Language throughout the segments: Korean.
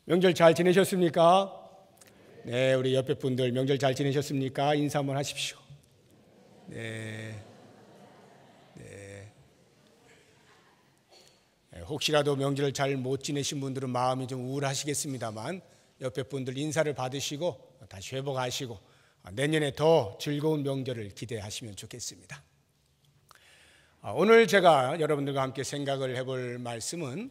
명절 잘 지내셨습니까? 네, 우리 옆에 분들 명절 잘 지내셨습니까? 인사 한번 하십시오. 네. 혹시라도 명절을 잘 못 지내신 분들은 마음이 좀 우울하시겠습니다만 옆에 분들 인사를 받으시고 다시 회복하시고 내년에 더 즐거운 명절을 기대하시면 좋겠습니다. 오늘 제가 여러분들과 함께 생각을 해볼 말씀은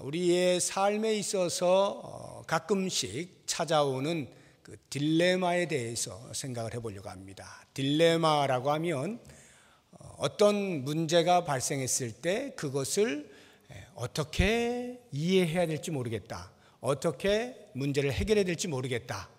우리의 삶에 있어서 가끔씩 찾아오는 그 딜레마에 대해서 생각을 해보려고 합니다. 딜레마라고 하면 어떤 문제가 발생했을 때 그것을 어떻게 이해해야 될지 모르겠다, 어떻게 문제를 해결해야 될지 모르겠다,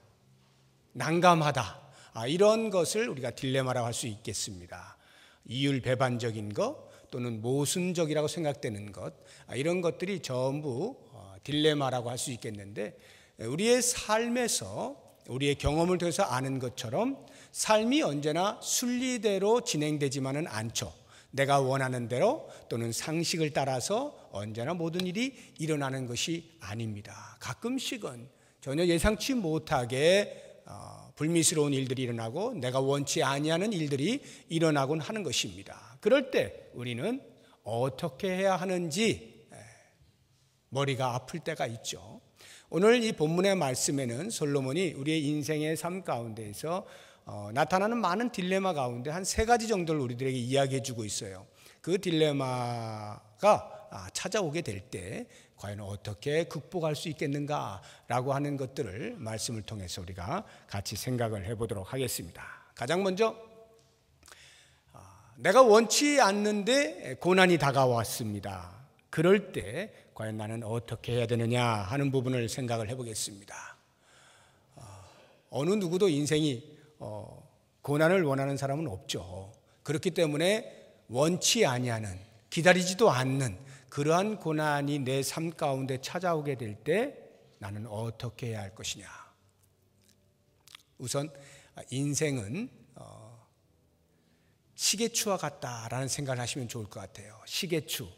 난감하다, 이런 것을 우리가 딜레마라고 할 수 있겠습니다. 이율배반적인 것 또는 모순적이라고 생각되는 것, 이런 것들이 전부 딜레마라고 할 수 있겠는데, 우리의 삶에서 우리의 경험을 통해서 아는 것처럼 삶이 언제나 순리대로 진행되지만은 않죠. 내가 원하는 대로 또는 상식을 따라서 언제나 모든 일이 일어나는 것이 아닙니다. 가끔씩은 전혀 예상치 못하게 불미스러운 일들이 일어나고 내가 원치 아니하는 일들이 일어나곤 하는 것입니다. 그럴 때 우리는 어떻게 해야 하는지 머리가 아플 때가 있죠. 오늘 이 본문의 말씀에는 솔로몬이 우리의 인생의 삶 가운데에서 나타나는 많은 딜레마 가운데 한 3가지 정도를 우리들에게 이야기해 주고 있어요. 그 딜레마가 찾아오게 될 때 과연 어떻게 극복할 수 있겠는가라고 하는 것들을 말씀을 통해서 우리가 같이 생각을 해보도록 하겠습니다. 가장 먼저 내가 원치 않는데 고난이 다가왔습니다. 그럴 때 과연 나는 어떻게 해야 되느냐 하는 부분을 생각을 해보겠습니다. 어느 누구도 인생이 고난을 원하는 사람은 없죠. 그렇기 때문에 원치 아니하는, 기다리지도 않는 그러한 고난이 내 삶 가운데 찾아오게 될 때 나는 어떻게 해야 할 것이냐. 우선 인생은 시계추와 같다라는 생각을 하시면 좋을 것 같아요. 시계추.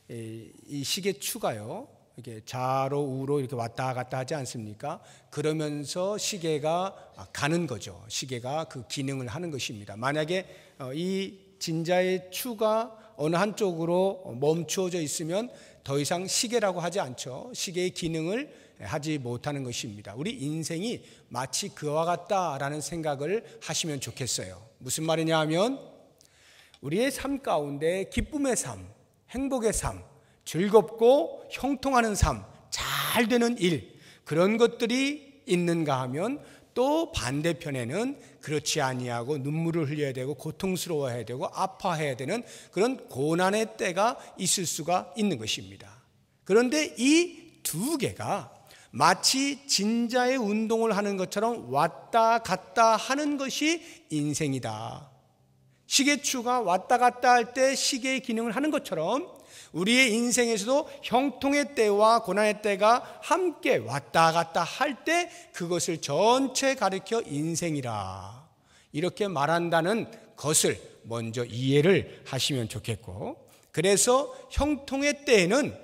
이 시계추가요, 이렇게 좌로 우로 이렇게 왔다 갔다 하지 않습니까? 그러면서 시계가 가는 거죠. 시계가 그 기능을 하는 것입니다. 만약에 이 진자의 추가 어느 한쪽으로 멈추어져 있으면 더 이상 시계라고 하지 않죠. 시계의 기능을 하지 못하는 것입니다. 우리 인생이 마치 그와 같다라는 생각을 하시면 좋겠어요. 무슨 말이냐 하면 우리의 삶 가운데 기쁨의 삶, 행복의 삶, 즐겁고 형통하는 삶, 잘 되는 일, 그런 것들이 있는가 하면 또 반대편에는 그렇지 아니하고 눈물을 흘려야 되고 고통스러워해야 되고 아파해야 되는 그런 고난의 때가 있을 수가 있는 것입니다. 그런데 이 두 개가 마치 진자의 운동을 하는 것처럼 왔다 갔다 하는 것이 인생이다. 시계추가 왔다 갔다 할 때 시계의 기능을 하는 것처럼 우리의 인생에서도 형통의 때와 고난의 때가 함께 왔다 갔다 할 때 그것을 전체 가리켜 인생이라, 이렇게 말한다는 것을 먼저 이해를 하시면 좋겠고, 그래서 형통의 때에는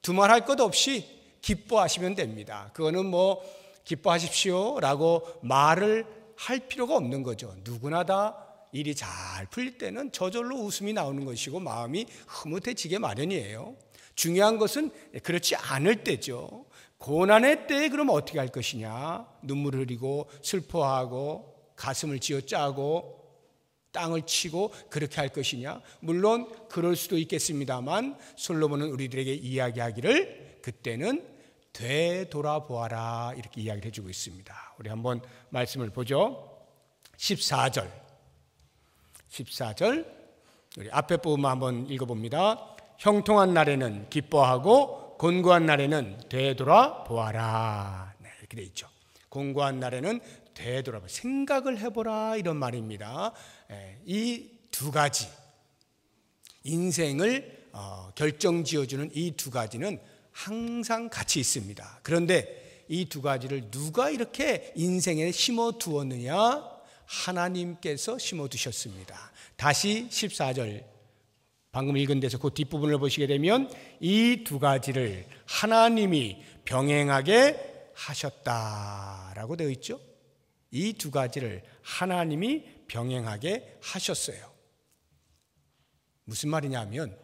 두말할 것 없이 기뻐하시면 됩니다. 그거는 뭐 기뻐하십시오 라고 말을 할 필요가 없는 거죠. 누구나 다 일이 잘 풀릴 때는 저절로 웃음이 나오는 것이고 마음이 흐뭇해지게 마련이에요. 중요한 것은 그렇지 않을 때죠. 고난의 때에 그럼 어떻게 할 것이냐? 눈물을 흘리고 슬퍼하고 가슴을 쥐어짜고 땅을 치고 그렇게 할 것이냐? 물론 그럴 수도 있겠습니다만 솔로몬은 우리들에게 이야기하기를 그때는 되돌아보아라, 이렇게 이야기를 해주고 있습니다. 우리 한번 말씀을 보죠. 14절 우리 앞에 부분만 한번 읽어봅니다. 형통한 날에는 기뻐하고 곤고한 날에는 되돌아보아라, 이렇게 돼 있죠. 곤고한 날에는 되돌아보라, 생각을 해보라, 이런 말입니다. 이 두 가지, 인생을 결정지어주는 이 두 가지는 항상 같이 있습니다. 그런데 이 두 가지를 누가 이렇게 인생에 심어두었느냐? 하나님께서 심어두셨습니다. 다시 14절 방금 읽은 데서 그 뒷부분을 보시게 되면 이 두 가지를 하나님이 병행하게 하셨다라고 되어 있죠. 이 두 가지를 하나님이 병행하게 하셨어요. 무슨 말이냐면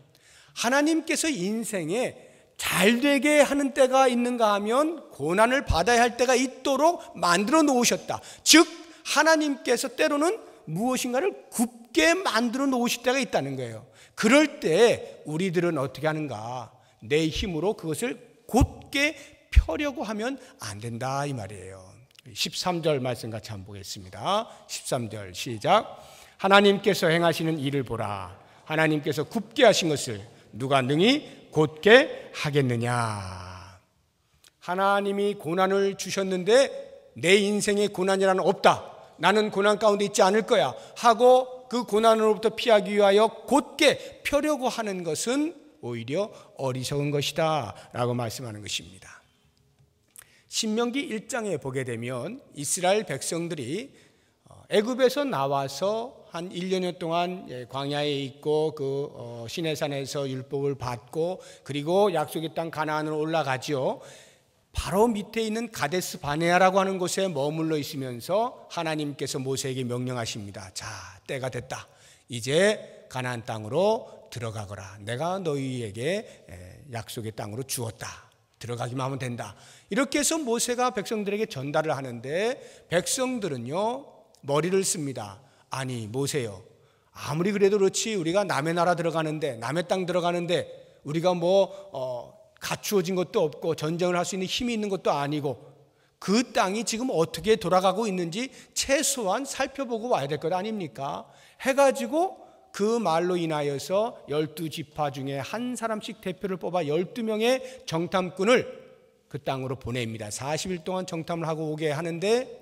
하나님께서 인생에 잘 되게 하는 때가 있는가 하면 고난을 받아야 할 때가 있도록 만들어 놓으셨다. 즉 하나님께서 때로는 무엇인가를 굽게 만들어 놓으실 때가 있다는 거예요. 그럴 때 우리들은 어떻게 하는가? 내 힘으로 그것을 곧게 펴려고 하면 안 된다 이 말이에요. 13절 말씀 같이 한번 보겠습니다. 13절 시작. 하나님께서 행하시는 일을 보라. 하나님께서 굽게 하신 것을 누가 능히 곧게 하겠느냐. 하나님이 고난을 주셨는데 내 인생에 고난이라는 없다. 나는 고난 가운데 있지 않을 거야 하고 그 고난으로부터 피하기 위하여 곧게 펴려고 하는 것은 오히려 어리석은 것이다 라고 말씀하는 것입니다. 신명기 1장에 보게 되면 이스라엘 백성들이 애굽에서 나와서 한 1년 동안 광야에 있고 그 시내산에서 율법을 받고 그리고 약속의 땅 가나안으로 올라가지요. 바로 밑에 있는 가데스 바네아라고 하는 곳에 머물러 있으면서 하나님께서 모세에게 명령하십니다. 자, 때가 됐다. 이제 가나안 땅으로 들어가거라. 내가 너희에게 약속의 땅으로 주었다. 들어가기만 하면 된다. 이렇게 해서 모세가 백성들에게 전달을 하는데 백성들은요 머리를 씁니다. 아니 모세요, 아무리 그래도 그렇지 우리가 남의 나라 들어가는데 남의 땅 들어가는데 우리가 갖추어진 것도 없고 전쟁을 할 수 있는 힘이 있는 것도 아니고 그 땅이 지금 어떻게 돌아가고 있는지 최소한 살펴보고 와야 될 것 아닙니까? 해가지고 그 말로 인하여서 12지파 중에 한 사람씩 대표를 뽑아 12명의 정탐꾼을 그 땅으로 보냅니다. 40일 동안 정탐을 하고 오게 하는데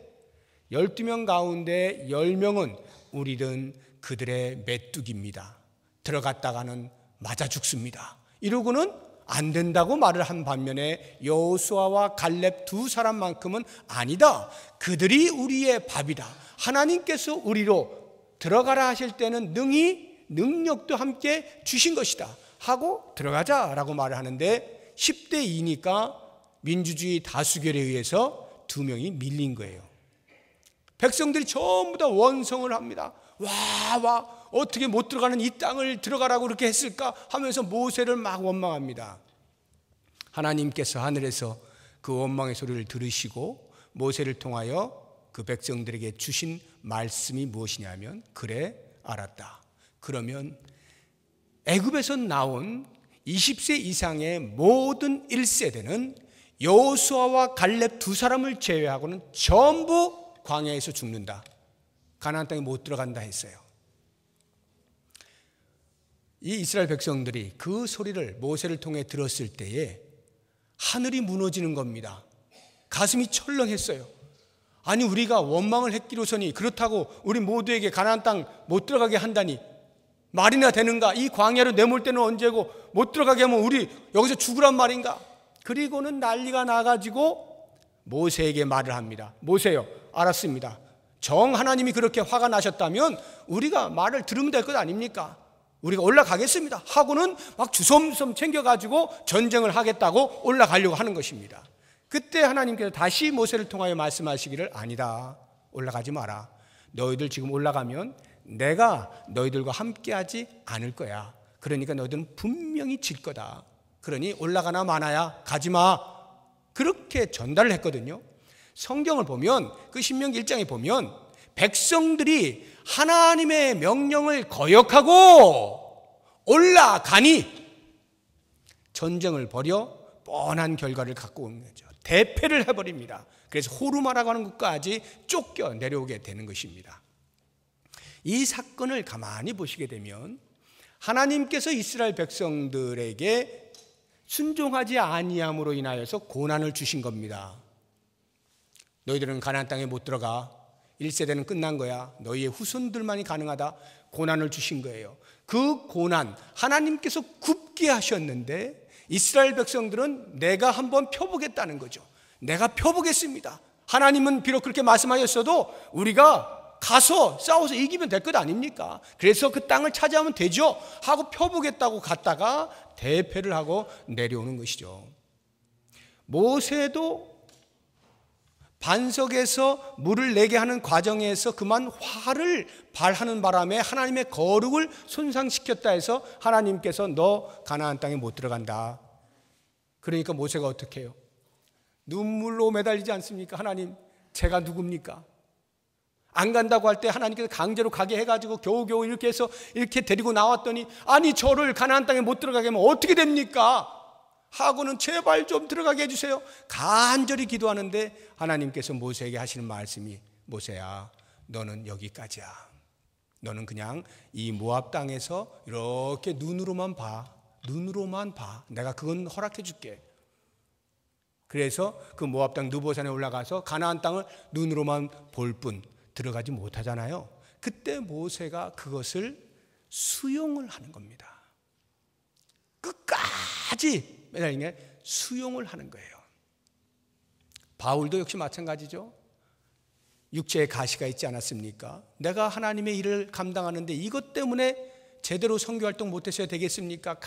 12명 가운데 10명은 우리는 그들의 메뚜기입니다. 들어갔다가는 맞아 죽습니다. 이러고는 안 된다고 말을 한 반면에 여호수아와 갈렙 두 사람만큼은 아니다. 그들이 우리의 밥이다. 하나님께서 우리로 들어가라 하실 때는 능히 능력도 함께 주신 것이다 하고 들어가자라고 말을 하는데 10대 2니까 민주주의 다수결에 의해서 2명이 밀린 거예요. 백성들이 전부 다 원성을 합니다. 와 어떻게 못 들어가는 이 땅을 들어가라고 그렇게 했을까 하면서 모세를 막 원망합니다. 하나님께서 하늘에서 그 원망의 소리를 들으시고 모세를 통하여 그 백성들에게 주신 말씀이 무엇이냐면 그래 알았다. 그러면 애굽에서 나온 20세 이상의 모든 1세대는 여호수아와 갈렙 두 사람을 제외하고는 전부 광야에서 죽는다. 가나안 땅에 못 들어간다 했어요. 이 이스라엘 백성들이 그 소리를 모세를 통해 들었을 때에 하늘이 무너지는 겁니다. 가슴이 철렁했어요. 아니 우리가 원망을 했기로서니 그렇다고 우리 모두에게 가나안 땅 못 들어가게 한다니 말이나 되는가? 이 광야로 내몰 때는 언제고 못 들어가게 하면 우리 여기서 죽으란 말인가? 그리고는 난리가 나가지고 모세에게 말을 합니다. 모세요, 알았습니다. 정 하나님이 그렇게 화가 나셨다면 우리가 말을 들으면 될 것 아닙니까? 우리가 올라가겠습니다 하고는 막 주섬주섬 챙겨가지고 전쟁을 하겠다고 올라가려고 하는 것입니다. 그때 하나님께서 다시 모세를 통하여 말씀하시기를 아니다, 올라가지 마라. 너희들 지금 올라가면 내가 너희들과 함께하지 않을 거야. 그러니까 너희들은 분명히 질 거다. 그러니 올라가나 마나야 가지마. 그렇게 전달을 했거든요. 성경을 보면 그 신명기 1장에 보면 백성들이 하나님의 명령을 거역하고 올라가니 전쟁을 벌여 뻔한 결과를 갖고 오는 거죠. 대패를 해버립니다. 그래서 호르마라고 하는 곳까지 쫓겨 내려오게 되는 것입니다. 이 사건을 가만히 보시게 되면 하나님께서 이스라엘 백성들에게 순종하지 아니함으로 인하여서 고난을 주신 겁니다. 너희들은 가나안 땅에 못 들어가. 1세대는 끝난 거야. 너희의 후손들만이 가능하다. 고난을 주신 거예요. 그 고난 하나님께서 굽게 하셨는데 이스라엘 백성들은 내가 한번 펴보겠다는 거죠. 내가 펴보겠습니다. 하나님은 비록 그렇게 말씀하셨어도 우리가 가서 싸워서 이기면 될 것 아닙니까? 그래서 그 땅을 차지하면 되죠 하고 펴보겠다고 갔다가 대패를 하고 내려오는 것이죠. 모세도 반석에서 물을 내게 하는 과정에서 그만 화를 발하는 바람에 하나님의 거룩을 손상시켰다 해서 하나님께서 너 가나안 땅에 못 들어간다. 그러니까 모세가 어떻게 해요? 눈물로 매달리지 않습니까? 하나님, 제가 누굽니까? 안 간다고 할 때 하나님께서 강제로 가게 해가지고 겨우겨우 이렇게 해서 이렇게 데리고 나왔더니 아니 저를 가나안 땅에 못 들어가게 하면 어떻게 됩니까? 하고는 제발 좀 들어가게 해주세요. 간절히 기도하는데 하나님께서 모세에게 하시는 말씀이 모세야, 너는 여기까지야. 너는 그냥 이 모압 땅에서 이렇게 눈으로만 봐. 눈으로만 봐. 내가 그건 허락해 줄게. 그래서 그 모압 땅 느보산에 올라가서 가나안 땅을 눈으로만 볼 뿐 들어가지 못하잖아요. 그때 모세가 그것을 수용을 하는 겁니다. 끝까지 매달린 게 수용을 하는 거예요. 바울도 역시 마찬가지죠. 육체에 가시가 있지 않았습니까? 내가 하나님의 일을 감당하는데 이것 때문에 제대로 선교활동 못했어야 되겠습니까?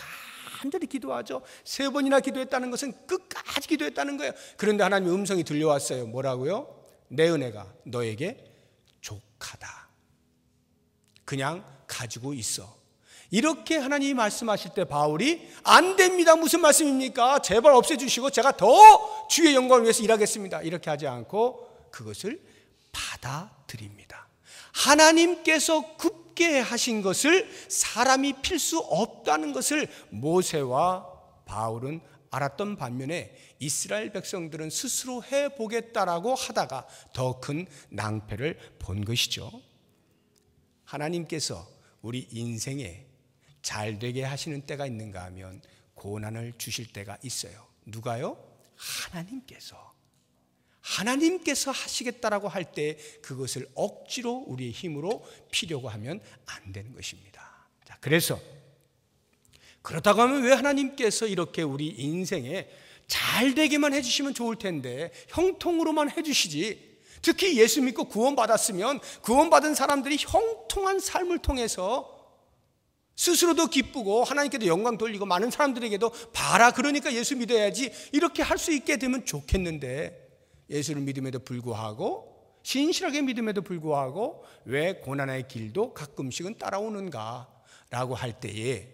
간절히 기도하죠. 3번이나 기도했다는 것은 끝까지 기도했다는 거예요. 그런데 하나님의 음성이 들려왔어요. 뭐라고요? 내 은혜가 너에게 족하다. 그냥 가지고 있어. 이렇게 하나님이 말씀하실 때 바울이 안 됩니다. 무슨 말씀입니까? 제발 없애주시고 제가 더 주의 영광을 위해서 일하겠습니다. 이렇게 하지 않고 그것을 받아들입니다. 하나님께서 굳게 하신 것을 사람이 필 수 없다는 것을 모세와 바울은 알았던 반면에 이스라엘 백성들은 스스로 해보겠다라고 하다가 더 큰 낭패를 본 것이죠. 하나님께서 우리 인생에 잘 되게 하시는 때가 있는가 하면 고난을 주실 때가 있어요. 누가요? 하나님께서 하시겠다라고 할 때 그것을 억지로 우리의 힘으로 피려고 하면 안 되는 것입니다. 자, 그래서 그렇다고 하면 왜 하나님께서 이렇게 우리 인생에 잘 되게만 해주시면 좋을 텐데 형통으로만 해주시지. 특히 예수 믿고 구원받았으면 구원받은 사람들이 형통한 삶을 통해서 스스로도 기쁘고 하나님께도 영광 돌리고 많은 사람들에게도 봐라 그러니까 예수 믿어야지 이렇게 할 수 있게 되면 좋겠는데 예수를 믿음에도 불구하고 신실하게 믿음에도 불구하고 왜 고난의 길도 가끔씩은 따라오는가 라고 할 때에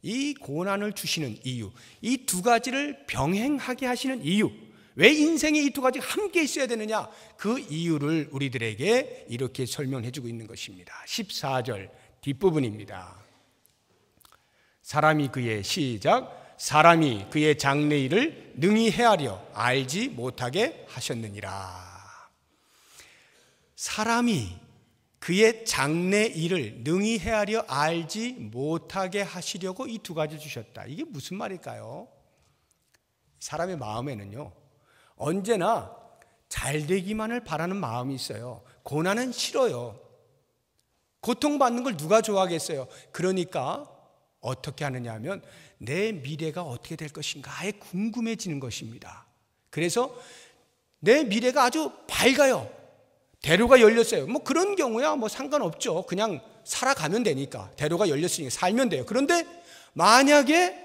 이 고난을 주시는 이유, 이 두 가지를 병행하게 하시는 이유, 왜 인생에 이 두 가지가 함께 있어야 되느냐, 그 이유를 우리들에게 이렇게 설명해 주고 있는 것입니다. 14절 뒷부분입니다. 사람이 그의 시작 사람이 그의 장래일을 능히 헤아려 알지 못하게 하셨느니라. 사람이 그의 장래일을 능히 헤아려 알지 못하게 하시려고 이 두 가지 주셨다. 이게 무슨 말일까요? 사람의 마음에는요 언제나 잘 되기만을 바라는 마음이 있어요. 고난은 싫어요. 고통받는 걸 누가 좋아하겠어요? 그러니까 어떻게 하느냐 하면 내 미래가 어떻게 될 것인가에 궁금해지는 것입니다. 그래서 내 미래가 아주 밝아요. 대로가 열렸어요. 뭐 그런 경우야 뭐 상관없죠. 그냥 살아가면 되니까. 대로가 열렸으니까 살면 돼요. 그런데 만약에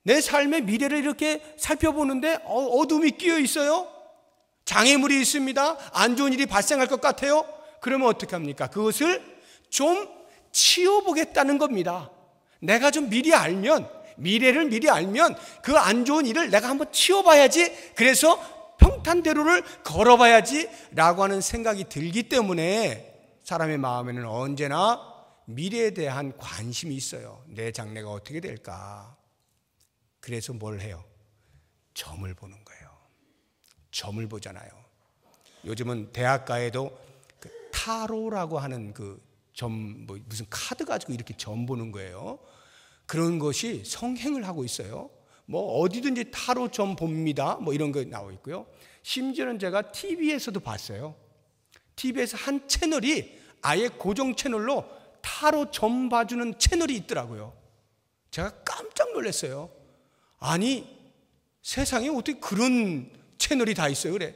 내 삶의 미래를 이렇게 살펴보는데 어둠이 끼어 있어요. 장애물이 있습니다. 안 좋은 일이 발생할 것 같아요. 그러면 어떻게 합니까? 그것을 좀 치워보겠다는 겁니다. 내가 좀 미래를 미리 알면 그 안 좋은 일을 내가 한번 치워봐야지. 그래서 평탄대로를 걸어봐야지 라고 하는 생각이 들기 때문에 사람의 마음에는 언제나 미래에 대한 관심이 있어요. 내 장래가 어떻게 될까? 그래서 뭘 해요? 점을 보는 거예요. 점을 보잖아요. 요즘은 대학가에도 그 타로라고 하는 그 점, 뭐 무슨 카드 가지고 이렇게 점 보는 거예요. 그런 것이 성행을 하고 있어요. 뭐 어디든지 타로 점 봅니다. 뭐 이런 거 나오고 있고요. 심지어는 제가 TV에서도 봤어요. TV에서 한 채널이 아예 고정 채널로 타로 점 봐주는 채널이 있더라고요. 제가 깜짝 놀랐어요. 아니 세상에 어떻게 그런 채널이 다 있어요? 그래.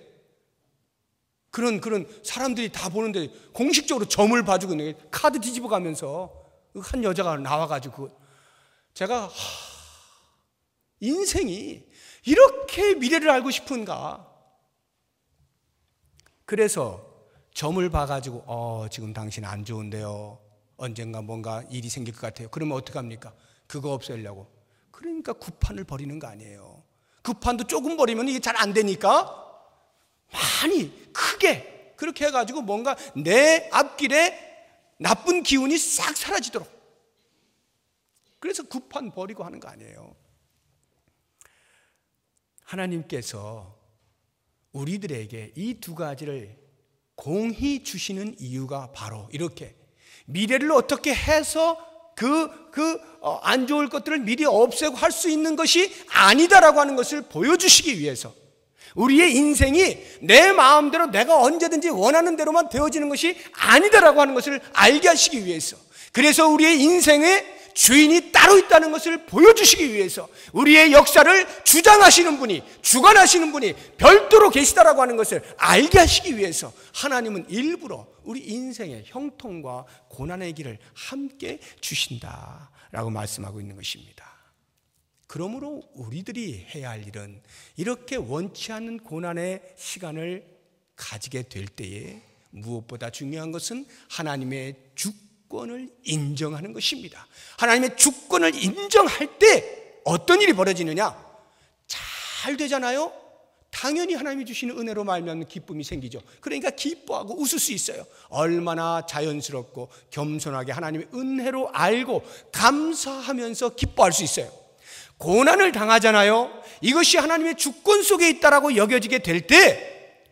그런 사람들이 다 보는데 공식적으로 점을 봐주고 있는 거예요. 카드 뒤집어 가면서 한 여자가 나와가지고 제가 인생이 이렇게 미래를 알고 싶은가. 그래서 점을 봐가지고 지금 당신 안 좋은데요. 언젠가 뭔가 일이 생길 것 같아요. 그러면 어떡합니까? 그거 없애려고. 그러니까 구판을 버리는 거 아니에요. 구판도 조금 버리면 이게 잘 안 되니까 많이 크게 그렇게 해가지고 뭔가 내 앞길에 나쁜 기운이 싹 사라지도록. 그래서 구판 버리고 하는 거 아니에요. 하나님께서 우리들에게 이 두 가지를 공히 주시는 이유가 바로 이렇게 미래를 어떻게 해서 안 좋을 것들을 미리 없애고 할 수 있는 것이 아니다라고 하는 것을 보여주시기 위해서, 우리의 인생이 내 마음대로 내가 언제든지 원하는 대로만 되어지는 것이 아니다라고 하는 것을 알게 하시기 위해서, 그래서 우리의 인생에 주인이 따로 있다는 것을 보여주시기 위해서, 우리의 역사를 주장하시는 분이, 주관하시는 분이 별도로 계시다라고 하는 것을 알게 하시기 위해서 하나님은 일부러 우리 인생의 형통과 고난의 길을 함께 주신다라고 말씀하고 있는 것입니다. 그러므로 우리들이 해야 할 일은 이렇게 원치 않는 고난의 시간을 가지게 될 때에 무엇보다 중요한 것은 하나님의 주권을 인정하는 것입니다. 하나님의 주권을 인정할 때 어떤 일이 벌어지느냐? 잘 되잖아요? 당연히 하나님이 주시는 은혜로 말미암는 기쁨이 생기죠. 그러니까 기뻐하고 웃을 수 있어요. 얼마나 자연스럽고 겸손하게 하나님의 은혜로 알고 감사하면서 기뻐할 수 있어요. 고난을 당하잖아요. 이것이 하나님의 주권 속에 있다라고 여겨지게 될 때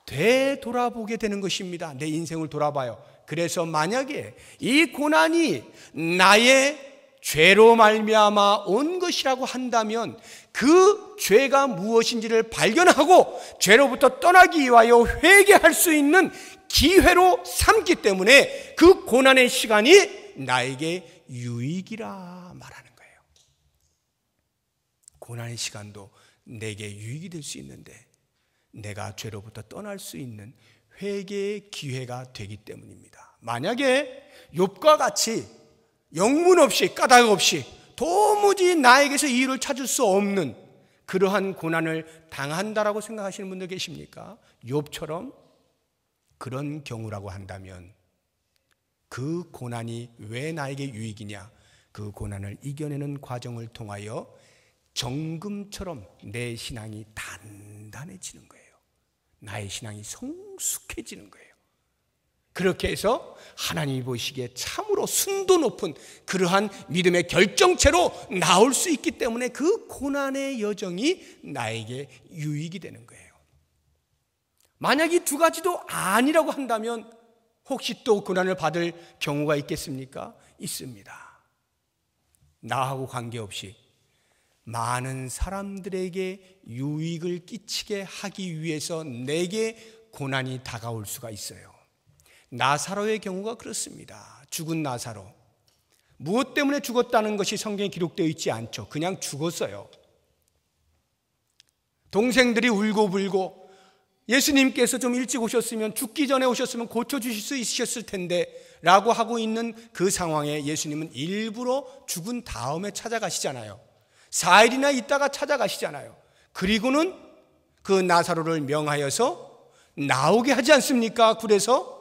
되돌아보게 되는 것입니다. 내 인생을 돌아봐요. 그래서 만약에 이 고난이 나의 죄로 말미암아 온 것이라고 한다면 그 죄가 무엇인지를 발견하고 죄로부터 떠나기 위하여 회개할 수 있는 기회로 삼기 때문에 그 고난의 시간이 나에게 유익이라 말하는 거예요. 고난의 시간도 내게 유익이 될 수 있는데 내가 죄로부터 떠날 수 있는 회개의 기회가 되기 때문입니다. 만약에 욥과 같이 영문 없이 까닭 없이 도무지 나에게서 이유를 찾을 수 없는 그러한 고난을 당한다라고 생각하시는 분들 계십니까? 욥처럼 그런 경우라고 한다면 그 고난이 왜 나에게 유익이냐? 그 고난을 이겨내는 과정을 통하여 정금처럼 내 신앙이 단단해지는 거예요. 나의 신앙이 성숙해지는 거예요. 그렇게 해서 하나님이 보시기에 참으로 순도 높은 그러한 믿음의 결정체로 나올 수 있기 때문에 그 고난의 여정이 나에게 유익이 되는 거예요. 만약 이 두 가지도 아니라고 한다면 혹시 또 고난을 받을 경우가 있겠습니까? 있습니다. 나하고 관계없이 많은 사람들에게 유익을 끼치게 하기 위해서 내게 고난이 다가올 수가 있어요. 나사로의 경우가 그렇습니다. 죽은 나사로. 무엇 때문에 죽었다는 것이 성경에 기록되어 있지 않죠. 그냥 죽었어요. 동생들이 울고불고 예수님께서 좀 일찍 오셨으면, 죽기 전에 오셨으면 고쳐주실 수 있으셨을 텐데 라고 하고 있는 그 상황에 예수님은 일부러 죽은 다음에 찾아가시잖아요. 4일이나 있다가 찾아가시잖아요. 그리고는 그 나사로를 명하여서 나오게 하지 않습니까? 굴에서.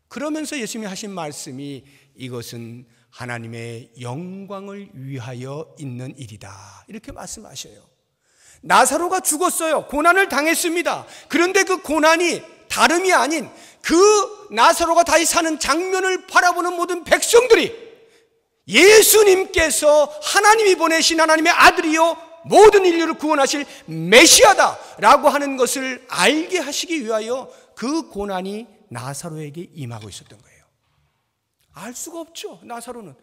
그러면서 예수님이 하신 말씀이 이것은 하나님의 영광을 위하여 있는 일이다, 이렇게 말씀하셔요. 나사로가 죽었어요. 고난을 당했습니다. 그런데 그 고난이 다름이 아닌 그 나사로가 다시 사는 장면을 바라보는 모든 백성들이 예수님께서 하나님이 보내신 하나님의 아들이요 모든 인류를 구원하실 메시아다라고 하는 것을 알게 하시기 위하여 그 고난이 나사로에게 임하고 있었던 거예요. 알 수가 없죠. 나사로는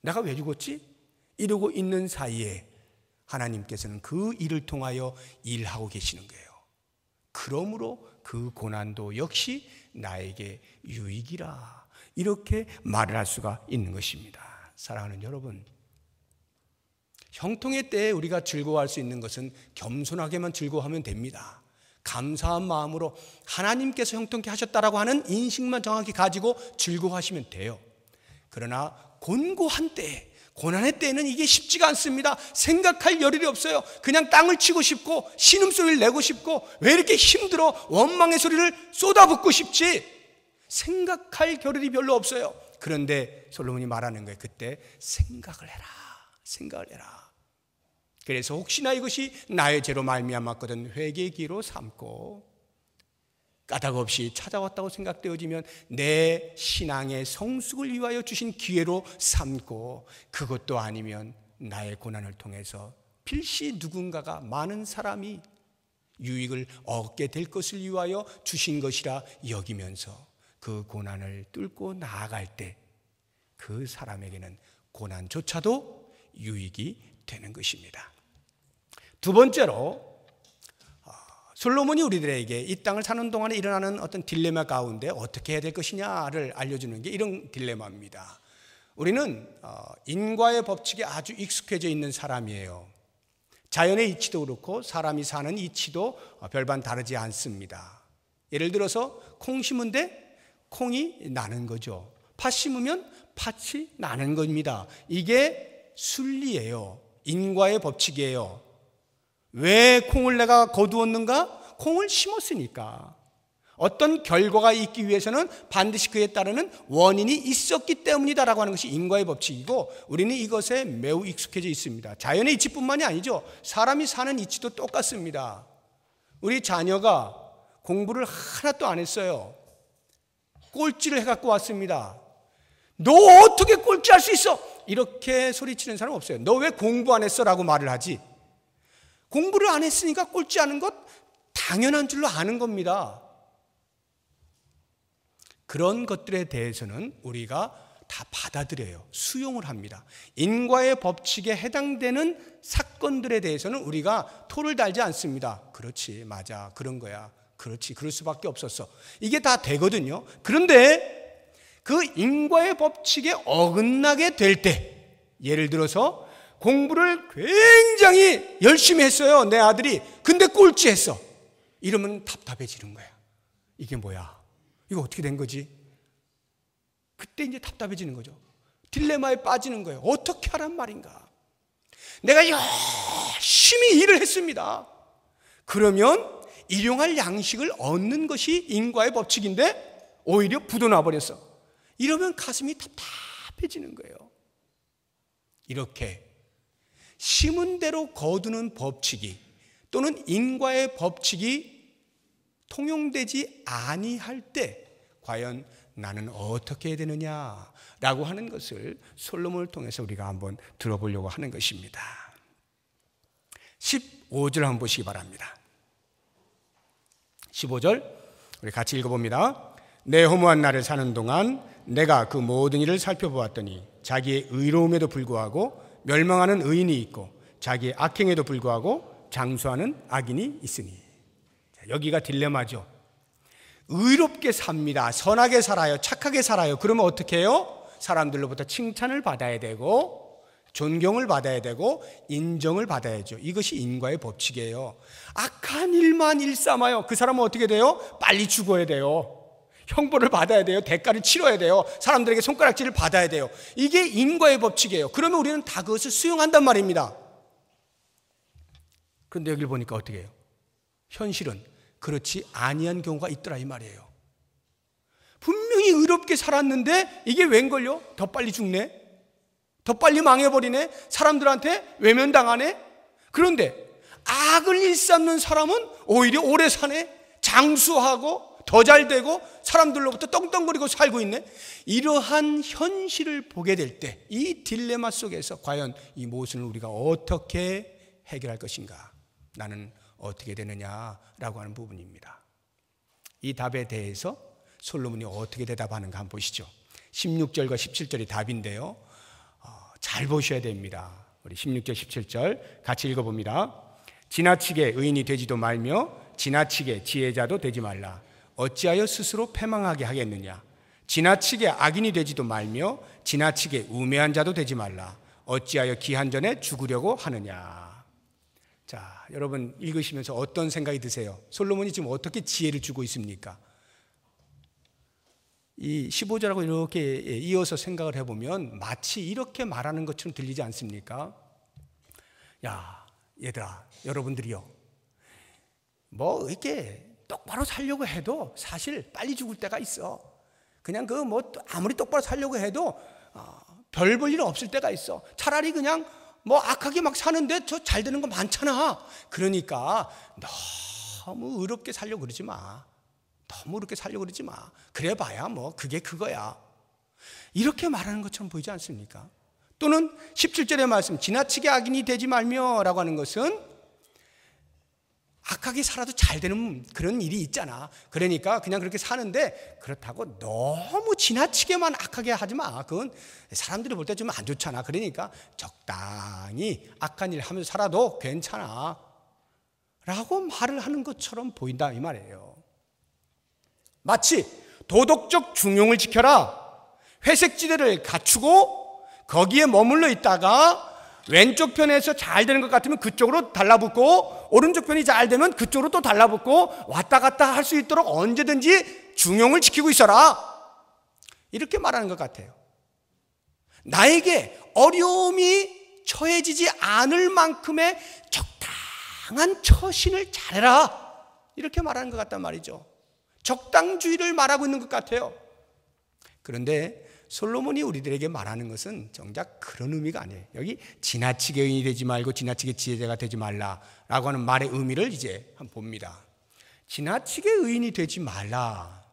내가 왜 죽었지? 이러고 있는 사이에 하나님께서는 그 일을 통하여 일하고 계시는 거예요. 그러므로 그 고난도 역시 나에게 유익이라, 이렇게 말을 할 수가 있는 것입니다. 사랑하는 여러분, 형통의 때에 우리가 즐거워할 수 있는 것은 겸손하게만 즐거워하면 됩니다. 감사한 마음으로 하나님께서 형통케 하셨다라고 하는 인식만 정확히 가지고 즐거워하시면 돼요. 그러나 곤고한 때에, 고난의 때에는 이게 쉽지가 않습니다. 생각할 여력이 없어요. 그냥 땅을 치고 싶고 신음소리를 내고 싶고 왜 이렇게 힘들어, 원망의 소리를 쏟아붓고 싶지, 생각할 겨를이 별로 없어요. 그런데 솔로몬이 말하는 거예요. 그때 생각을 해라, 생각을 해라. 그래서 혹시나 이것이 나의 죄로 말미암았거든 회개의 기로 삼고, 까닭 없이 찾아왔다고 생각되어지면 내 신앙의 성숙을 위하여 주신 기회로 삼고, 그것도 아니면 나의 고난을 통해서 필시 누군가가, 많은 사람이 유익을 얻게 될 것을 위하여 주신 것이라 여기면서 그 고난을 뚫고 나아갈 때 그 사람에게는 고난조차도 유익이 되는 것입니다. 두 번째로, 솔로몬이 우리들에게 이 땅을 사는 동안에 일어나는 어떤 딜레마 가운데 어떻게 해야 될 것이냐를 알려주는 게 이런 딜레마입니다. 우리는 인과의 법칙에 아주 익숙해져 있는 사람이에요. 자연의 이치도 그렇고 사람이 사는 이치도 별반 다르지 않습니다. 예를 들어서 콩 심은데 콩이 나는 거죠. 팥 심으면 팥이 나는 겁니다. 이게 순리예요. 인과의 법칙이에요. 왜 콩을 내가 거두었는가? 콩을 심었으니까. 어떤 결과가 있기 위해서는 반드시 그에 따르는 원인이 있었기 때문이다라고 하는 것이 인과의 법칙이고, 우리는 이것에 매우 익숙해져 있습니다. 자연의 이치뿐만이 아니죠. 사람이 사는 이치도 똑같습니다. 우리 자녀가 공부를 하나도 안 했어요. 꼴찌를 해갖고 왔습니다. 너 어떻게 꼴찌할 수 있어? 이렇게 소리치는 사람 없어요. 너 왜 공부 안 했어? 라고 말을 하지. 공부를 안 했으니까 꼴찌하는 것 당연한 줄로 아는 겁니다. 그런 것들에 대해서는 우리가 다 받아들여요. 수용을 합니다. 인과의 법칙에 해당되는 사건들에 대해서는 우리가 토를 달지 않습니다. 그렇지, 맞아, 그런 거야. 그렇지, 그럴 수밖에 없었어. 이게 다 되거든요. 그런데 그 인과의 법칙에 어긋나게 될 때, 예를 들어서 공부를 굉장히 열심히 했어요, 내 아들이. 근데 꼴찌했어. 이러면 답답해지는 거야. 이게 뭐야? 이거 어떻게 된 거지? 그때 이제 답답해지는 거죠. 딜레마에 빠지는 거예요. 어떻게 하란 말인가? 내가 열심히 일을 했습니다. 그러면 일용할 양식을 얻는 것이 인과의 법칙인데 오히려 부도나 버렸어. 이러면 가슴이 답답해지는 거예요. 이렇게 심은 대로 거두는 법칙이, 또는 인과의 법칙이 통용되지 아니할 때 과연 나는 어떻게 해야 되느냐라고 하는 것을 솔로몬을 통해서 우리가 한번 들어보려고 하는 것입니다. 15절 한번 보시기 바랍니다. 15절 우리 같이 읽어봅니다. 내 허무한 날을 사는 동안 내가 그 모든 일을 살펴보았더니 자기의 의로움에도 불구하고 멸망하는 의인이 있고 자기의 악행에도 불구하고 장수하는 악인이 있으니. 여기가 딜레마죠. 의롭게 삽니다. 선하게 살아요. 착하게 살아요. 그러면 어떻게 해요? 사람들로부터 칭찬을 받아야 되고 존경을 받아야 되고 인정을 받아야죠. 이것이 인과의 법칙이에요. 악한 일만 일삼아요. 그 사람은 어떻게 돼요? 빨리 죽어야 돼요. 형벌을 받아야 돼요. 대가를 치러야 돼요. 사람들에게 손가락질을 받아야 돼요. 이게 인과의 법칙이에요. 그러면 우리는 다 그것을 수용한단 말입니다. 그런데 여기를 보니까 어떻게 해요? 현실은 그렇지 아니한 경우가 있더라 이 말이에요. 분명히 의롭게 살았는데 이게 웬걸요? 더 빨리 죽네? 더 빨리 망해버리네? 사람들한테 외면당하네? 그런데 악을 일삼는 사람은 오히려 오래 사네? 장수하고 더 잘되고 사람들로부터 떵떵거리고 살고 있네? 이러한 현실을 보게 될 때 이 딜레마 속에서 과연 이 모순을 우리가 어떻게 해결할 것인가? 나는 어떻게 되느냐라고 하는 부분입니다. 이 답에 대해서 솔로몬이 어떻게 대답하는가 한번 보시죠. 16절과 17절이 답인데요. 잘 보셔야 됩니다. 우리 16절 17절 같이 읽어봅니다. 지나치게 의인이 되지도 말며 지나치게 지혜자도 되지 말라. 어찌하여 스스로 패망하게 하겠느냐. 지나치게 악인이 되지도 말며 지나치게 우매한 자도 되지 말라. 어찌하여 기한 전에 죽으려고 하느냐. 자, 여러분 읽으시면서 어떤 생각이 드세요? 솔로몬이 지금 어떻게 지혜를 주고 있습니까? 이 15절하고 이렇게 이어서 생각을 해보면 마치 이렇게 말하는 것처럼 들리지 않습니까? 야, 얘들아, 여러분들이요, 뭐 이렇게 똑바로 살려고 해도 사실 빨리 죽을 때가 있어. 그냥 그 뭐 아무리 똑바로 살려고 해도 별 볼 일 없을 때가 있어. 차라리 그냥 뭐 악하게 막 사는데 저 잘 되는 거 많잖아. 그러니까 너무 의롭게 살려고 그러지 마. 너무 의롭게 살려고 그러지 마. 그래 봐야 뭐 그게 그거야. 이렇게 말하는 것처럼 보이지 않습니까? 또는 17절의 말씀, 지나치게 악인이 되지 말며 라고 하는 것은 악하게 살아도 잘 되는 그런 일이 있잖아. 그러니까 그냥 그렇게 사는데 그렇다고 너무 지나치게만 악하게 하지 마. 그건 사람들이 볼 때 좀 안 좋잖아. 그러니까 적당히 악한 일 하면서 살아도 괜찮아 라고 말을 하는 것처럼 보인다 이 말이에요. 마치 도덕적 중용을 지켜라, 회색지대를 갖추고 거기에 머물러 있다가 왼쪽 편에서 잘 되는 것 같으면 그쪽으로 달라붙고 오른쪽 편이 잘 되면 그쪽으로 또 달라붙고 왔다 갔다 할 수 있도록 언제든지 중용을 지키고 있어라, 이렇게 말하는 것 같아요. 나에게 어려움이 처해지지 않을 만큼의 적당한 처신을 잘해라, 이렇게 말하는 것 같단 말이죠. 적당주의를 말하고 있는 것 같아요. 그런데 솔로몬이 우리들에게 말하는 것은 정작 그런 의미가 아니에요. 여기 지나치게 의인이 되지 말고 지나치게 지혜자가 되지 말라라고 하는 말의 의미를 이제 한번 봅니다. 지나치게 의인이 되지 말라.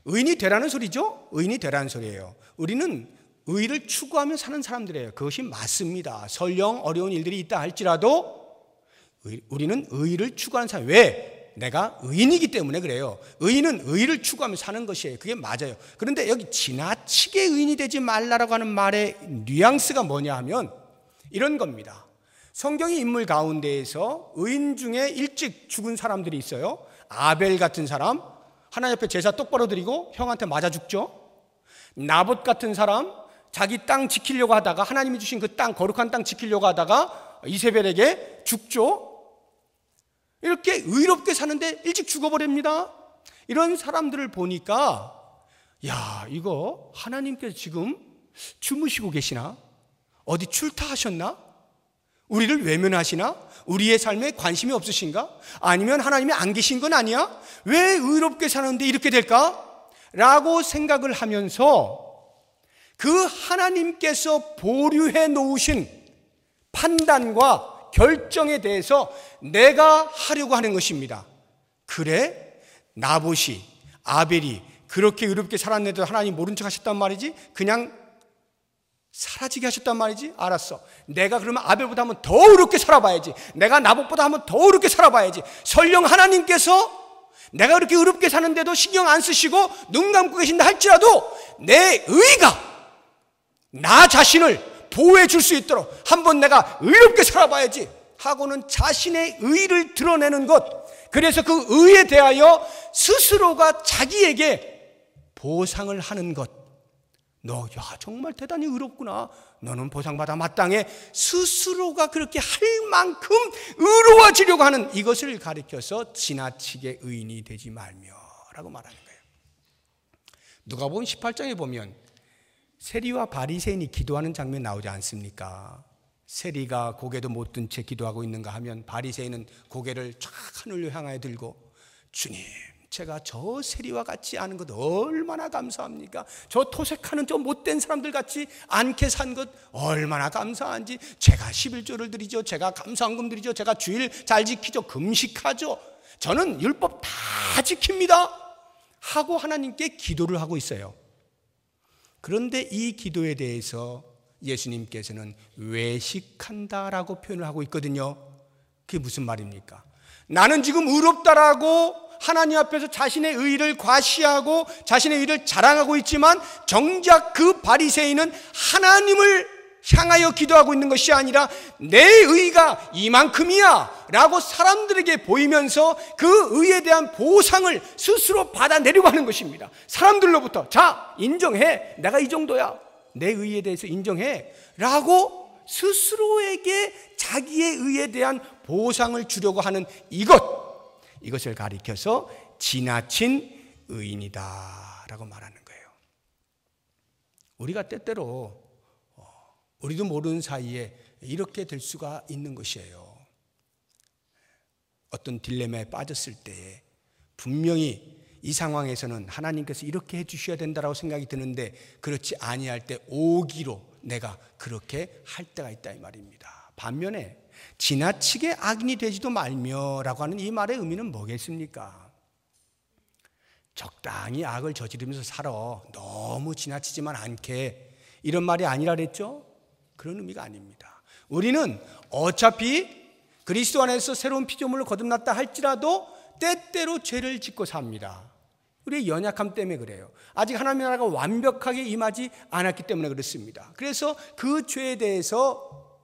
의인이 되라는 소리죠? 의인이 되라는 소리예요. 우리는 의를 추구하며 사는 사람들이에요. 그것이 맞습니다. 설령 어려운 일들이 있다 할지라도 우리는 의를 추구하는 사람. 왜? 내가 의인이기 때문에 그래요. 의인은 의를 추구하며 사는 것이에요. 그게 맞아요. 그런데 여기 지나치게 의인이 되지 말라라고 하는 말의 뉘앙스가 뭐냐 하면 이런 겁니다. 성경의 인물 가운데에서 의인 중에 일찍 죽은 사람들이 있어요. 아벨 같은 사람, 하나님 앞에 제사 똑바로 드리고 형한테 맞아 죽죠. 나봇 같은 사람, 자기 땅 지키려고 하다가 하나님이 주신 그 땅, 거룩한 땅 지키려고 하다가 이세벨에게 죽죠. 이렇게 의롭게 사는데 일찍 죽어버립니다. 이런 사람들을 보니까 야, 이거 하나님께서 지금 주무시고 계시나? 어디 출타하셨나? 우리를 외면하시나? 우리의 삶에 관심이 없으신가? 아니면 하나님이 안 계신 건 아니야? 왜 의롭게 사는데 이렇게 될까? 라고 생각을 하면서 그 하나님께서 보류해 놓으신 판단과 결정에 대해서 내가 하려고 하는 것입니다. 그래? 나봇이, 아벨이 그렇게 의롭게 살았는데도 하나님 모른 척 하셨단 말이지? 그냥 사라지게 하셨단 말이지? 알았어. 내가 그러면 아벨보다 한번 더 의롭게 살아봐야지. 내가 나봇보다 한번 더 의롭게 살아봐야지. 설령 하나님께서 내가 그렇게 의롭게 사는데도 신경 안 쓰시고 눈 감고 계신다 할지라도 내 의가 나 자신을 보호해 줄 수 있도록 한번 내가 의롭게 살아봐야지 하고는 자신의 의를 드러내는 것, 그래서 그 의에 대하여 스스로가 자기에게 보상을 하는 것. 너 야 정말 대단히 의롭구나, 너는 보상받아 마땅해, 스스로가 그렇게 할 만큼 의로워지려고 하는 이것을 가리켜서 지나치게 의인이 되지 말며 라고 말하는 거예요. 누가복음 18장에 보면 세리와 바리새인이 기도하는 장면 나오지 않습니까? 세리가 고개도 못 든 채 기도하고 있는가 하면 바리새인은 고개를 쫙 하늘로 향하여 들고 주님, 제가 저 세리와 같지 않은 것 얼마나 감사합니까? 저 토색하는 저 못된 사람들 같지 않게 산 것 얼마나 감사한지, 제가 11조를 드리죠, 제가 감사헌금 드리죠, 제가 주일 잘 지키죠, 금식하죠, 저는 율법 다 지킵니다 하고 하나님께 기도를 하고 있어요. 그런데 이 기도에 대해서 예수님께서는 외식한다라고 표현을 하고 있거든요. 그게 무슨 말입니까? 나는 지금 의롭다라고 하나님 앞에서 자신의 의를 과시하고 자신의 의를 자랑하고 있지만 정작 그 바리새인은 하나님을 향하여 기도하고 있는 것이 아니라 내 의가 이만큼이야 라고 사람들에게 보이면서 그 의에 대한 보상을 스스로 받아내려고 하는 것입니다. 사람들로부터 자 인정해, 내가 이 정도야, 내 의에 대해서 인정해 라고 스스로에게 자기의 의에 대한 보상을 주려고 하는 이것을 가리켜서 지나친 의인이다 라고 말하는 거예요. 우리가 때때로 우리도 모르는 사이에 이렇게 될 수가 있는 것이에요. 어떤 딜레마에 빠졌을 때에 분명히 이 상황에서는 하나님께서 이렇게 해주셔야 된다고 생각이 드는데 그렇지 아니할 때 오기로 내가 그렇게 할 때가 있다 이 말입니다. 반면에 지나치게 악인이 되지도 말며라고 하는 이 말의 의미는 뭐겠습니까? 적당히 악을 저지르면서 살아, 너무 지나치지만 않게, 이런 말이 아니라 그랬죠? 그런 의미가 아닙니다. 우리는 어차피 그리스도 안에서 새로운 피조물을 거듭났다 할지라도 때때로 죄를 짓고 삽니다. 우리의 연약함 때문에 그래요. 아직 하나님의 나라가 완벽하게 임하지 않았기 때문에 그렇습니다. 그래서 그 죄에 대해서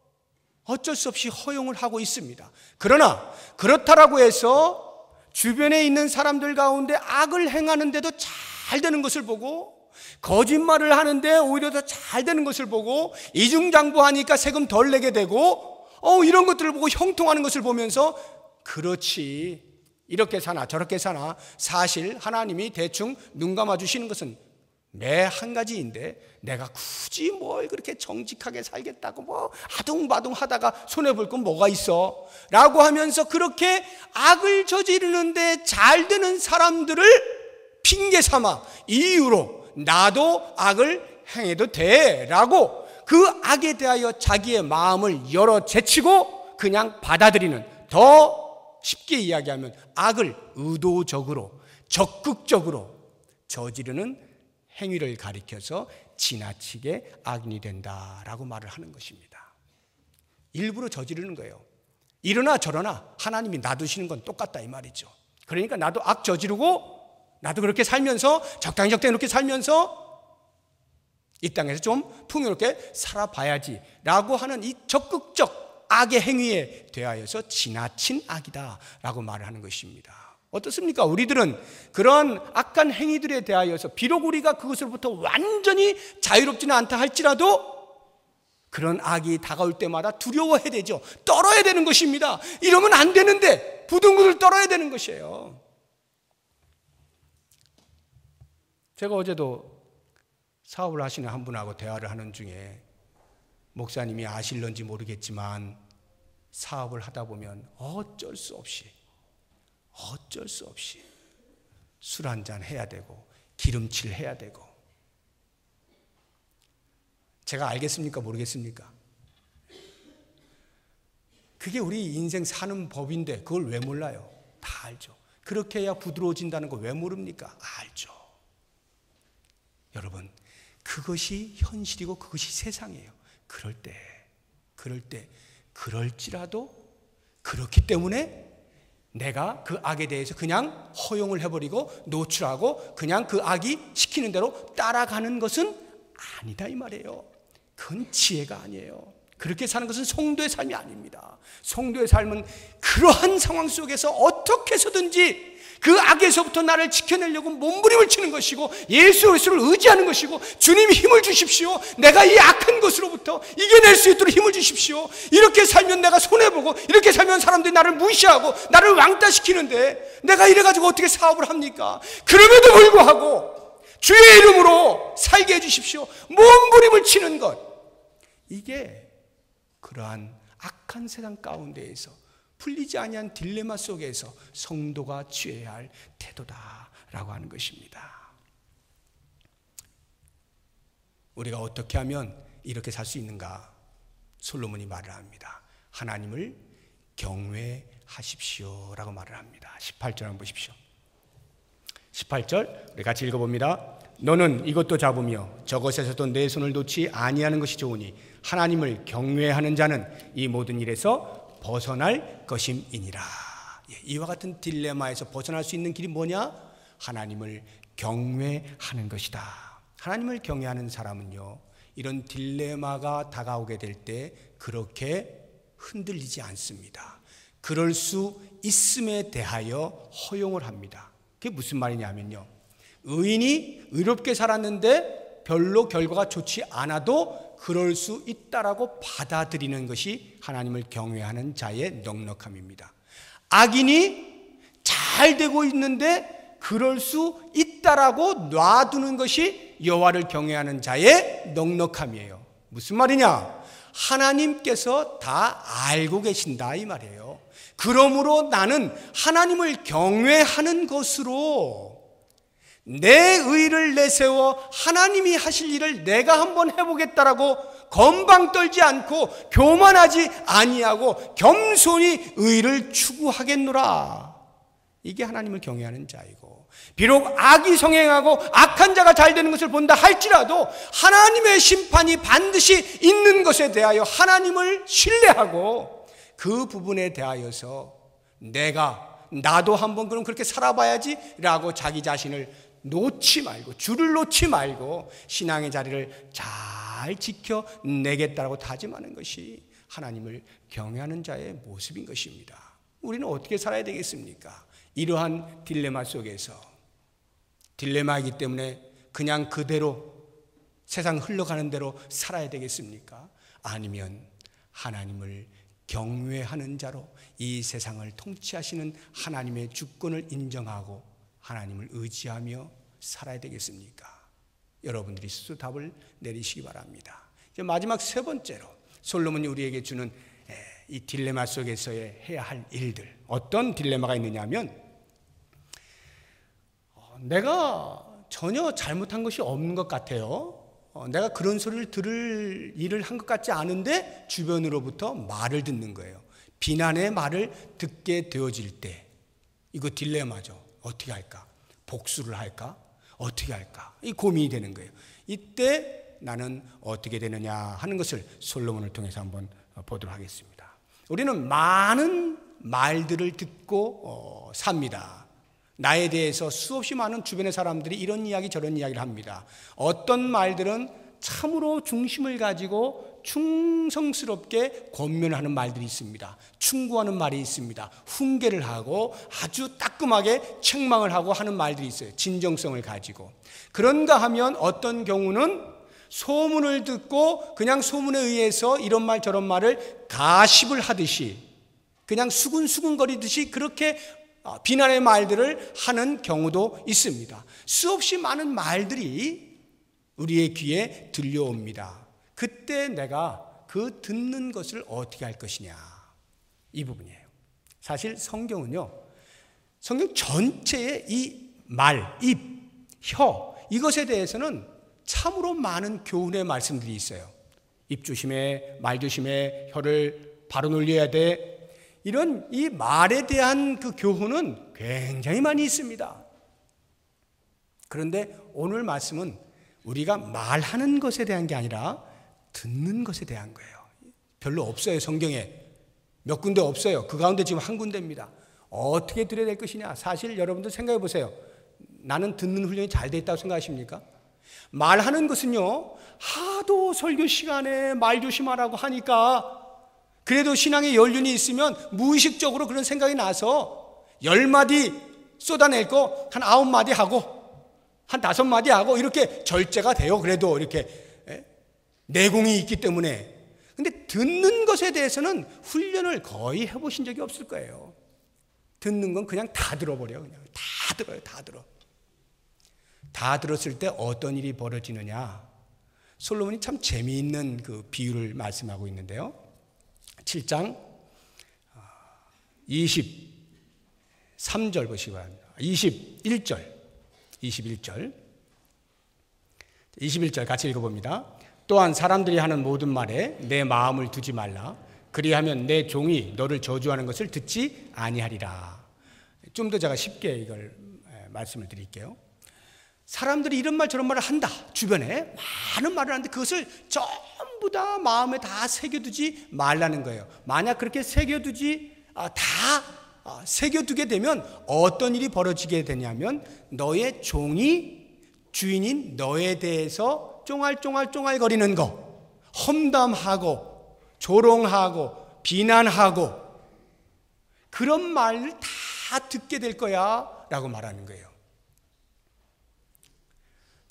어쩔 수 없이 허용을 하고 있습니다. 그러나 그렇다라고 해서 주변에 있는 사람들 가운데 악을 행하는데도 잘 되는 것을 보고, 거짓말을 하는데 오히려 더 잘 되는 것을 보고, 이중장부하니까 세금 덜 내게 되고 이런 것들을 보고 형통하는 것을 보면서 그렇지, 이렇게 사나 저렇게 사나, 사실 하나님이 대충 눈 감아주시는 것은 매 한 가지인데 내가 굳이 뭘 그렇게 정직하게 살겠다고 뭐 아둥바둥 하다가 손해볼 건 뭐가 있어 라고 하면서 그렇게 악을 저지르는데 잘 되는 사람들을 핑계 삼아 이유로 나도 악을 행해도 돼 라고 그 악에 대하여 자기의 마음을 열어 제치고 그냥 받아들이는, 더 쉽게 이야기하면 악을 의도적으로 적극적으로 저지르는 행위를 가리켜서 지나치게 악인이 된다라고 말을 하는 것입니다. 일부러 저지르는 거예요. 이러나 저러나 하나님이 놔두시는 건 똑같다 이 말이죠. 그러니까 나도 악 저지르고 나도 그렇게 살면서 적당히 이렇게 살면서 이 땅에서 좀 풍요롭게 살아봐야지 라고 하는 이 적극적 악의 행위에 대하여서 지나친 악이다 라고 말을 하는 것입니다. 어떻습니까? 우리들은 그런 악한 행위들에 대하여서 비록 우리가 그것으로부터 완전히 자유롭지는 않다 할지라도 그런 악이 다가올 때마다 두려워해야 되죠. 떨어야 되는 것입니다. 이러면 안 되는데 부들부들 떨어야 되는 것이에요. 제가 어제도 사업을 하시는 한 분하고 대화를 하는 중에 목사님이 아실런지 모르겠지만 사업을 하다 보면 어쩔 수 없이 술 한잔 해야 되고 기름칠 해야 되고, 제가 알겠습니까? 모르겠습니까? 그게 우리 인생 사는 법인데 그걸 왜 몰라요? 다 알죠. 그렇게 해야 부드러워진다는 거 왜 모릅니까? 알죠. 여러분, 그것이 현실이고 그것이 세상이에요. 그럴지라도 그렇기 때문에 내가 그 악에 대해서 그냥 허용을 해버리고 노출하고 그냥 그 악이 시키는 대로 따라가는 것은 아니다 이 말이에요. 그건 지혜가 아니에요. 그렇게 사는 것은 성도의 삶이 아닙니다. 성도의 삶은 그러한 상황 속에서 어떻게 해서든지 그 악에서부터 나를 지켜내려고 몸부림을 치는 것이고 예수 그리스도를 의지하는 것이고, 주님이 힘을 주십시오. 내가 이 악한 것으로부터 이겨낼 수 있도록 힘을 주십시오. 이렇게 살면 내가 손해보고 이렇게 살면 사람들이 나를 무시하고 나를 왕따시키는데 내가 이래가지고 어떻게 사업을 합니까? 그럼에도 불구하고 주의 이름으로 살게 해주십시오. 몸부림을 치는 것, 이게 그러한 악한 세상 가운데에서 풀리지 아니한 딜레마 속에서 성도가 취해야 할 태도다라고 하는 것입니다. 우리가 어떻게 하면 이렇게 살 수 있는가? 솔로몬이 말을 합니다. 하나님을 경외하십시오라고 말을 합니다. 18절 한번 보십시오. 18절 우리 같이 읽어봅니다. 너는 이것도 잡으며 저것에서도 내 손을 놓지 아니하는 것이 좋으니 하나님을 경외하는 자는 이 모든 일에서 벗어날 것임이니라. 이와 같은 딜레마에서 벗어날 수 있는 길이 뭐냐? 하나님을 경외하는 것이다. 하나님을 경외하는 사람은요, 이런 딜레마가 다가오게 될 때 그렇게 흔들리지 않습니다. 그럴 수 있음에 대하여 허용을 합니다. 그게 무슨 말이냐면요, 의인이 의롭게 살았는데 별로 결과가 좋지 않아도 그럴 수 있다라고 받아들이는 것이 하나님을 경외하는 자의 넉넉함입니다. 악인이 잘 되고 있는데 그럴 수 있다라고 놔두는 것이 여호와를 경외하는 자의 넉넉함이에요. 무슨 말이냐? 하나님께서 다 알고 계신다 이 말이에요. 그러므로 나는 하나님을 경외하는 것으로 내 의를 내세워 하나님이 하실 일을 내가 한번 해보겠다라고 건방 떨지 않고 교만하지 아니하고 겸손히 의를 추구하겠노라. 이게 하나님을 경외하는 자이고, 비록 악이 성행하고 악한 자가 잘 되는 것을 본다 할지라도 하나님의 심판이 반드시 있는 것에 대하여 하나님을 신뢰하고 그 부분에 대하여서 나도 한번 그럼 그렇게 살아봐야지 라고 자기 자신을 놓지 말고, 줄을 놓지 말고 신앙의 자리를 잘 지켜내겠다라고 다짐하는 것이 하나님을 경외하는 자의 모습인 것입니다. 우리는 어떻게 살아야 되겠습니까? 이러한 딜레마 속에서, 딜레마이기 때문에 그냥 그대로 세상 흘러가는 대로 살아야 되겠습니까? 아니면 하나님을 경외하는 자로 이 세상을 통치하시는 하나님의 주권을 인정하고 하나님을 의지하며 살아야 되겠습니까? 여러분들이 스스로 답을 내리시기 바랍니다. 이제 마지막 세 번째로 솔로몬이 우리에게 주는 이 딜레마 속에서의 해야 할 일들, 어떤 딜레마가 있느냐 하면, 내가 전혀 잘못한 것이 없는 것 같아요. 내가 그런 소리를 들을 일을 한 것 같지 않은데 주변으로부터 말을 듣는 거예요. 비난의 말을 듣게 되어질 때 이거 딜레마죠. 어떻게 할까? 복수를 할까? 어떻게 할까? 이 고민이 되는 거예요. 이때 나는 어떻게 되느냐 하는 것을 솔로몬을 통해서 한번 보도록 하겠습니다. 우리는 많은 말들을 듣고 삽니다. 나에 대해서 수없이 많은 주변의 사람들이 이런 이야기 저런 이야기를 합니다. 어떤 말들은 참으로 중심을 가지고 충성스럽게 권면하는 말들이 있습니다. 충고하는 말이 있습니다. 훈계를 하고 아주 따끔하게 책망을 하고 하는 말들이 있어요. 진정성을 가지고. 그런가 하면 어떤 경우는 소문을 듣고 그냥 소문에 의해서 이런 말 저런 말을 가십을 하듯이, 그냥 수근수근거리듯이 그렇게 비난의 말들을 하는 경우도 있습니다. 수없이 많은 말들이 우리의 귀에 들려옵니다. 그때 내가 그 듣는 것을 어떻게 할 것이냐, 이 부분이에요. 사실 성경은요, 성경 전체의 이 말, 입, 혀, 이것에 대해서는 참으로 많은 교훈의 말씀들이 있어요. 입 조심해, 말 조심해, 혀를 바로 놀려야 돼. 이런 이 말에 대한 그 교훈은 굉장히 많이 있습니다. 그런데 오늘 말씀은 우리가 말하는 것에 대한 게 아니라 듣는 것에 대한 거예요. 별로 없어요. 성경에 몇 군데 없어요. 그 가운데 지금 한 군데입니다. 어떻게 들어야 될 것이냐. 사실 여러분들 생각해 보세요. 나는 듣는 훈련이 잘 돼 있다고 생각하십니까? 말하는 것은요, 하도 설교 시간에 말 조심하라고 하니까 그래도 신앙의 연륜이 있으면 무의식적으로 그런 생각이 나서 10마디 쏟아낼 거 한 9마디 하고 한 5마디 하고 이렇게 절제가 돼요. 그래도 이렇게 내공이 있기 때문에. 근데 듣는 것에 대해서는 훈련을 거의 해보신 적이 없을 거예요. 듣는 건 그냥 다 들어버려요. 그냥 다 들어요. 다 들어. 다 들었을 때 어떤 일이 벌어지느냐. 솔로몬이 참 재미있는 그 비유를 말씀하고 있는데요. 7장 23절 보시기 바랍니다. 21절 같이 읽어봅니다. 또한 사람들이 하는 모든 말에 내 마음을 두지 말라. 그리하면 내 종이 너를 저주하는 것을 듣지 아니하리라. 좀 더 제가 쉽게 이걸 말씀을 드릴게요. 사람들이 이런 말 저런 말을 한다. 주변에 많은 말을 하는데 그것을 전부 다 마음에 다 새겨두지 말라는 거예요. 만약 그렇게 새겨두게 되면 어떤 일이 벌어지게 되냐면 너의 종이 주인인 너에 대해서 쫑알쫑알쫑알거리는 거, 험담하고 조롱하고 비난하고 그런 말을 다 듣게 될 거야 라고 말하는 거예요.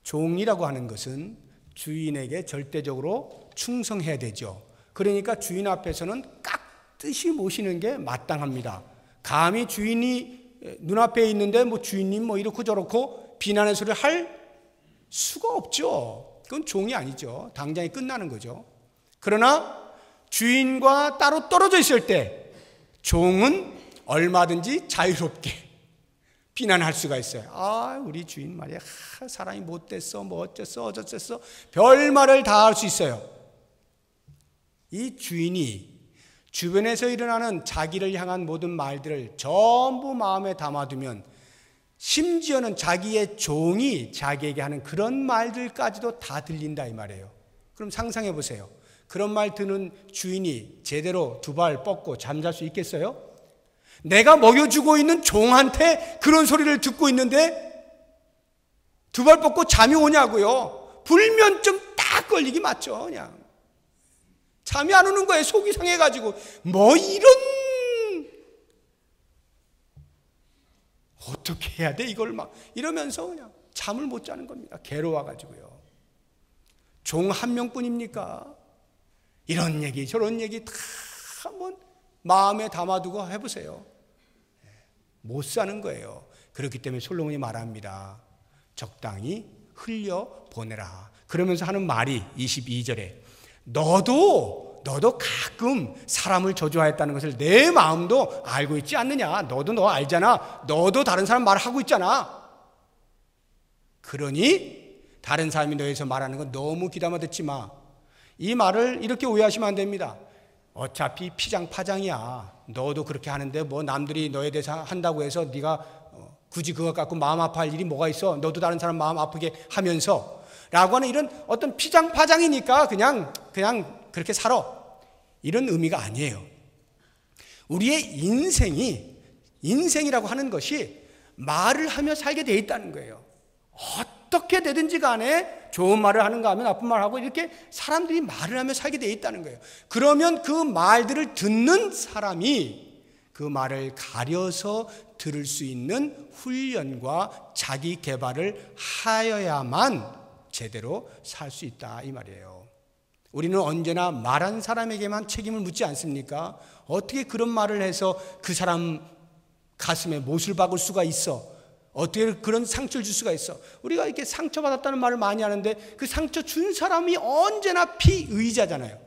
종이라고 하는 것은 주인에게 절대적으로 충성해야 되죠. 그러니까 주인 앞에서는 깍듯이 모시는 게 마땅합니다. 감히 주인이 눈앞에 있는데 뭐 주인님 뭐 이렇고 저렇고 비난의 소리를 할 수가 없죠. 그건 종이 아니죠. 당장에 끝나는 거죠. 그러나 주인과 따로 떨어져 있을 때 종은 얼마든지 자유롭게 비난할 수가 있어요. 아, 우리 주인 말이야. 사람이 못됐어, 뭐 어쨌어, 어쩌겠어. 별말을 다 할 수 있어요. 이 주인이 주변에서 일어나는 자기를 향한 모든 말들을 전부 마음에 담아두면 심지어는 자기의 종이 자기에게 하는 그런 말들까지도 다 들린다 이 말이에요. 그럼 상상해 보세요. 그런 말 듣는 주인이 제대로 두 발 뻗고 잠잘 수 있겠어요? 내가 먹여주고 있는 종한테 그런 소리를 듣고 있는데 두 발 뻗고 잠이 오냐고요. 불면증 딱 걸리기 맞죠. 그냥 잠이 안 오는 거예요. 속이 상해가지고 뭐 이런 어떻게 해야 돼 이걸 막 이러면서 그냥 잠을 못 자는 겁니다. 괴로워가지고요. 종 한 명뿐입니까? 이런 얘기 저런 얘기 다 한번 마음에 담아두고 해보세요. 못 사는 거예요. 그렇기 때문에 솔로몬이 말합니다. 적당히 흘려보내라. 그러면서 하는 말이 22절에 너도 가끔 사람을 저주하였다는 것을 내 마음도 알고 있지 않느냐. 너도 너 알잖아. 너도 다른 사람 말하고 있잖아. 그러니 다른 사람이 너에서 말하는 건 너무 귀담아 듣지 마. 이 말을 이렇게 오해하시면 안 됩니다. 어차피 피장파장이야. 너도 그렇게 하는데 뭐 남들이 너에 대해서 한다고 해서 네가 굳이 그거 갖고 마음 아파할 일이 뭐가 있어. 너도 다른 사람 마음 아프게 하면서 라고 하는 이런 어떤 피장파장이니까 그냥 그렇게 살아. 이런 의미가 아니에요. 우리의 인생이라고 하는 것이 말을 하며 살게 돼 있다는 거예요. 어떻게 되든지 간에 좋은 말을 하는가 하면 나쁜 말을 하고 이렇게 사람들이 말을 하며 살게 돼 있다는 거예요. 그러면 그 말들을 듣는 사람이 그 말을 가려서 들을 수 있는 훈련과 자기 개발을 하여야만 제대로 살 수 있다 이 말이에요. 우리는 언제나 말한 사람에게만 책임을 묻지 않습니까? 어떻게 그런 말을 해서 그 사람 가슴에 못을 박을 수가 있어? 어떻게 그런 상처를 줄 수가 있어? 우리가 이렇게 상처받았다는 말을 많이 하는데 그 상처 준 사람이 언제나 피의자잖아요.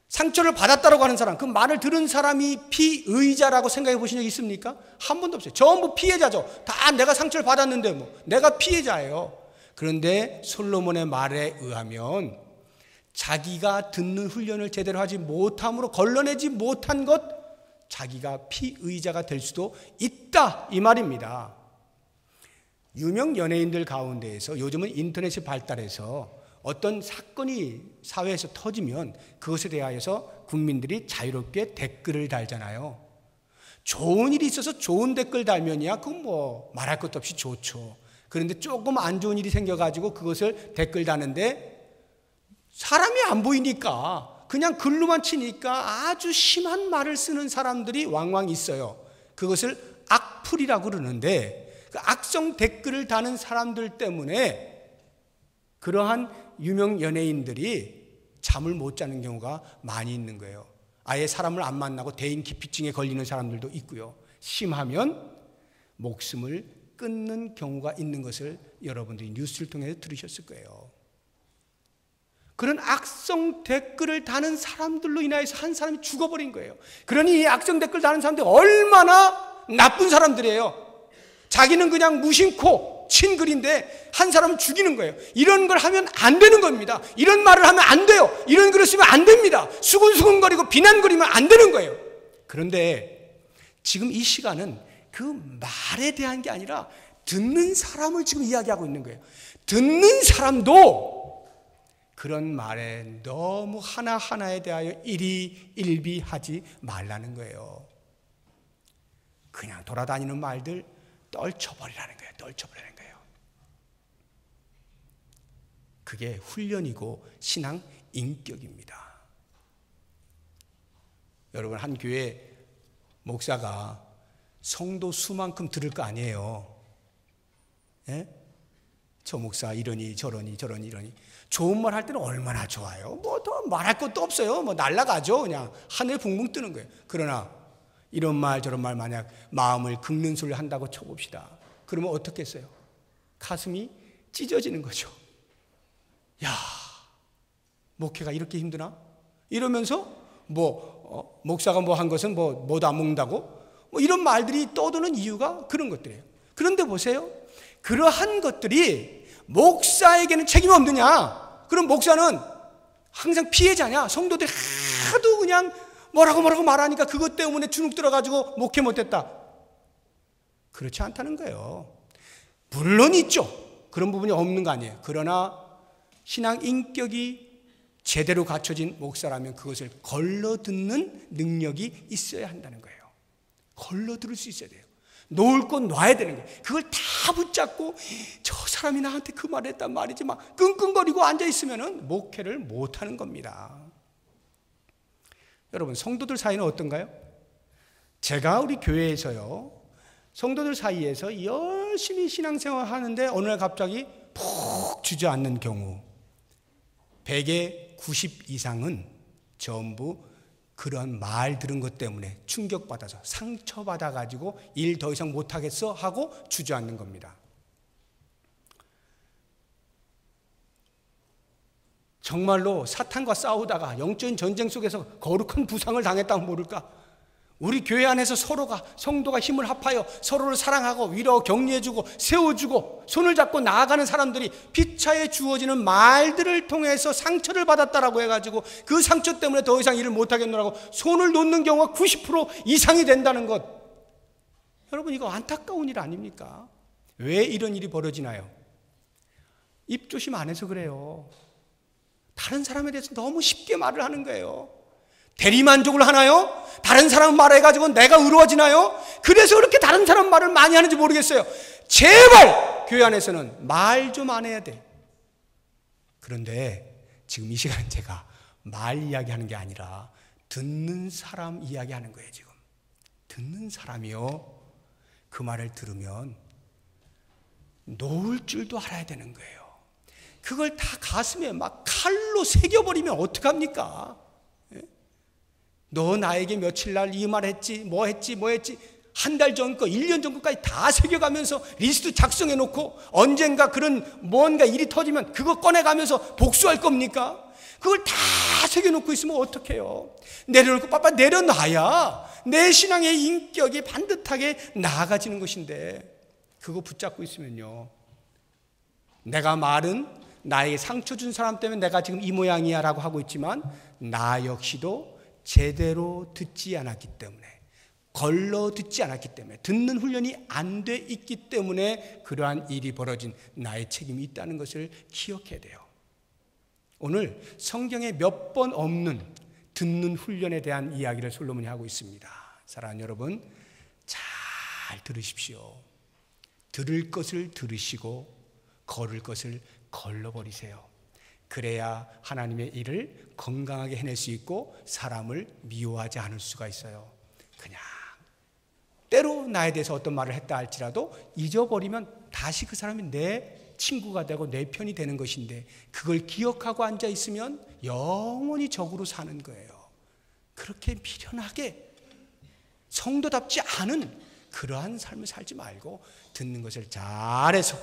상처를 받았다고 하는 사람, 그 말을 들은 사람이 피의자라고 생각해 보신 적 있습니까? 한 번도 없어요. 전부 피해자죠. 다 내가 상처를 받았는데 뭐 내가 피해자예요. 그런데 솔로몬의 말에 의하면 자기가 듣는 훈련을 제대로 하지 못함으로 걸러내지 못한 것, 자기가 피의자가 될 수도 있다 이 말입니다. 유명 연예인들 가운데에서 요즘은 인터넷이 발달해서 어떤 사건이 사회에서 터지면 그것에 대하여서 국민들이 자유롭게 댓글을 달잖아요. 좋은 일이 있어서 좋은 댓글 달면이야 그건 뭐 말할 것도 없이 좋죠. 그런데 조금 안 좋은 일이 생겨가지고 그것을 댓글 다는데 사람이 안 보이니까 그냥 글로만 치니까 아주 심한 말을 쓰는 사람들이 왕왕 있어요. 그것을 악플이라고 그러는데 그 악성 댓글을 다는 사람들 때문에 그러한 유명 연예인들이 잠을 못 자는 경우가 많이 있는 거예요. 아예 사람을 안 만나고 대인 기피증에 걸리는 사람들도 있고요. 심하면 목숨을 끊는 경우가 있는 것을 여러분들이 뉴스를 통해서 들으셨을 거예요. 그런 악성 댓글을 다는 사람들로 인하여서 한 사람이 죽어버린 거예요. 그러니 이 악성 댓글 다는 사람들이 얼마나 나쁜 사람들이에요. 자기는 그냥 무심코 친 글인데 한 사람을 죽이는 거예요. 이런 걸 하면 안 되는 겁니다. 이런 말을 하면 안 돼요. 이런 글을 쓰면 안 됩니다. 수근수근거리고 비난거리면 안 되는 거예요. 그런데 지금 이 시간은 그 말에 대한 게 아니라 듣는 사람을 지금 이야기하고 있는 거예요. 듣는 사람도 그런 말에 너무 하나하나에 대하여 일희일비하지 말라는 거예요. 그냥 돌아다니는 말들 떨쳐버리라는 거예요. 떨쳐버리라는 거예요. 그게 훈련이고 신앙 인격입니다. 여러분, 한 교회 목사가 성도 수만큼 들을 거 아니에요. 예? 저 목사 이러니 저러니 좋은 말 할 때는 얼마나 좋아요. 뭐 더 말할 것도 없어요. 뭐 날아가죠. 그냥 하늘에 붕붕 뜨는 거예요. 그러나 이런 말 저런 말 만약 마음을 긁는 소리를 한다고 쳐봅시다. 그러면 어떻겠어요? 가슴이 찢어지는 거죠. 야, 목회가 이렇게 힘드나? 이러면서 목사가 뭐 한 것은 뭐도 안 먹는다고? 뭐 이런 말들이 떠도는 이유가 그런 것들이에요. 그런데 보세요. 그러한 것들이 목사에게는 책임이 없느냐? 그럼 목사는 항상 피해자냐? 성도들이 하도 그냥 뭐라고 말하니까 그것 때문에 주눅 들어가지고 목회 못했다. 그렇지 않다는 거예요. 물론 있죠. 그런 부분이 없는 거 아니에요. 그러나 신앙 인격이 제대로 갖춰진 목사라면 그것을 걸러듣는 능력이 있어야 한다는 거예요. 걸러들을 수 있어야 돼요. 놓을 건 놔야 되는 거예요. 그걸 다 붙잡고 저 사람이 나한테 그 말을 했단 말이지 막 끙끙거리고 앉아있으면 목회를 못하는 겁니다. 여러분, 성도들 사이는 어떤가요? 제가 우리 교회에서요, 성도들 사이에서 열심히 신앙생활 하는데 어느 날 갑자기 푹 주저앉는 경우 100에 90 이상은 전부 그런 말 들은 것 때문에 충격받아서 상처받아가지고 일 더 이상 못하겠어 하고 주저앉는 겁니다. 정말로 사탄과 싸우다가 영적인 전쟁 속에서 거룩한 부상을 당했다면 모를까? 우리 교회 안에서 성도가 힘을 합하여 서로를 사랑하고 위로 격려해주고 세워주고 손을 잡고 나아가는 사람들이 피차에 주어지는 말들을 통해서 상처를 받았다라고 해가지고 그 상처 때문에 더 이상 일을 못하겠노라고 손을 놓는 경우가 90% 이상이 된다는 것. 여러분, 이거 안타까운 일 아닙니까? 왜 이런 일이 벌어지나요? 입조심 안 해서 그래요. 다른 사람에 대해서 너무 쉽게 말을 하는 거예요. 대리만족을 하나요? 다른 사람 말해가지고 내가 의로워지나요? 그래서 그렇게 다른 사람 말을 많이 하는지 모르겠어요. 제발 교회 안에서는 말 좀 안 해야 돼. 그런데 지금 이 시간 제가 말 이야기하는 게 아니라 듣는 사람 이야기하는 거예요. 지금 듣는 사람이요, 그 말을 들으면 놓을 줄도 알아야 되는 거예요. 그걸 다 가슴에 막 칼로 새겨버리면 어떡합니까? 너 나에게 며칠 날 이 말 했지, 뭐 했지 한 달 전 거, 1년 전 거까지 다 새겨가면서 리스트 작성해 놓고 언젠가 그런 뭔가 일이 터지면 그거 꺼내가면서 복수할 겁니까? 그걸 다 새겨놓고 있으면 어떡해요? 내려놓고 빠빠 내려놔야 내 신앙의 인격이 반듯하게 나아가지는 것인데, 그거 붙잡고 있으면요, 내가 말은 나에게 상처 준 사람 때문에 내가 지금 이 모양이야 라고 하고 있지만 나 역시도 제대로 듣지 않았기 때문에, 걸러 듣지 않았기 때문에, 듣는 훈련이 안 돼 있기 때문에 그러한 일이 벌어진 나의 책임이 있다는 것을 기억해야 돼요. 오늘 성경에 몇 번 없는 듣는 훈련에 대한 이야기를 솔로몬이 하고 있습니다. 사랑하는 여러분, 잘 들으십시오. 들을 것을 들으시고 걸을 것을 걸러버리세요. 그래야 하나님의 일을 건강하게 해낼 수 있고 사람을 미워하지 않을 수가 있어요. 그냥 때로 나에 대해서 어떤 말을 했다 할지라도 잊어버리면 다시 그 사람이 내 친구가 되고 내 편이 되는 것인데, 그걸 기억하고 앉아 있으면 영원히 적으로 사는 거예요. 그렇게 미련하게 성도답지 않은 그러한 삶을 살지 말고 듣는 것을 잘해서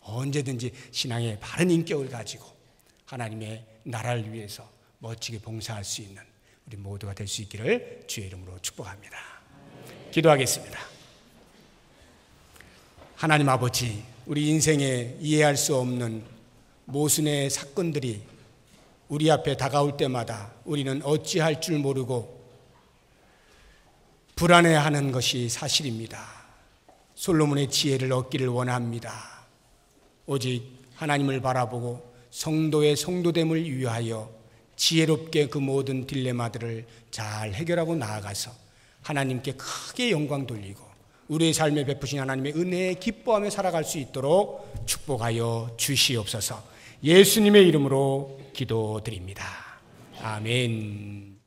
언제든지 신앙의 바른 인격을 가지고 하나님의 나라를 위해서 멋지게 봉사할 수 있는 우리 모두가 될 수 있기를 주의 이름으로 축복합니다. 기도하겠습니다. 하나님 아버지, 우리 인생에 이해할 수 없는 모순의 사건들이 우리 앞에 다가올 때마다 우리는 어찌할 줄 모르고 불안해하는 것이 사실입니다. 솔로몬의 지혜를 얻기를 원합니다. 오직 하나님을 바라보고 성도의 성도됨을 위하여 지혜롭게 그 모든 딜레마들을 잘 해결하고 나아가서 하나님께 크게 영광 돌리고 우리의 삶에 베푸신 하나님의 은혜에 기뻐하며 살아갈 수 있도록 축복하여 주시옵소서. 예수님의 이름으로 기도드립니다. 아멘.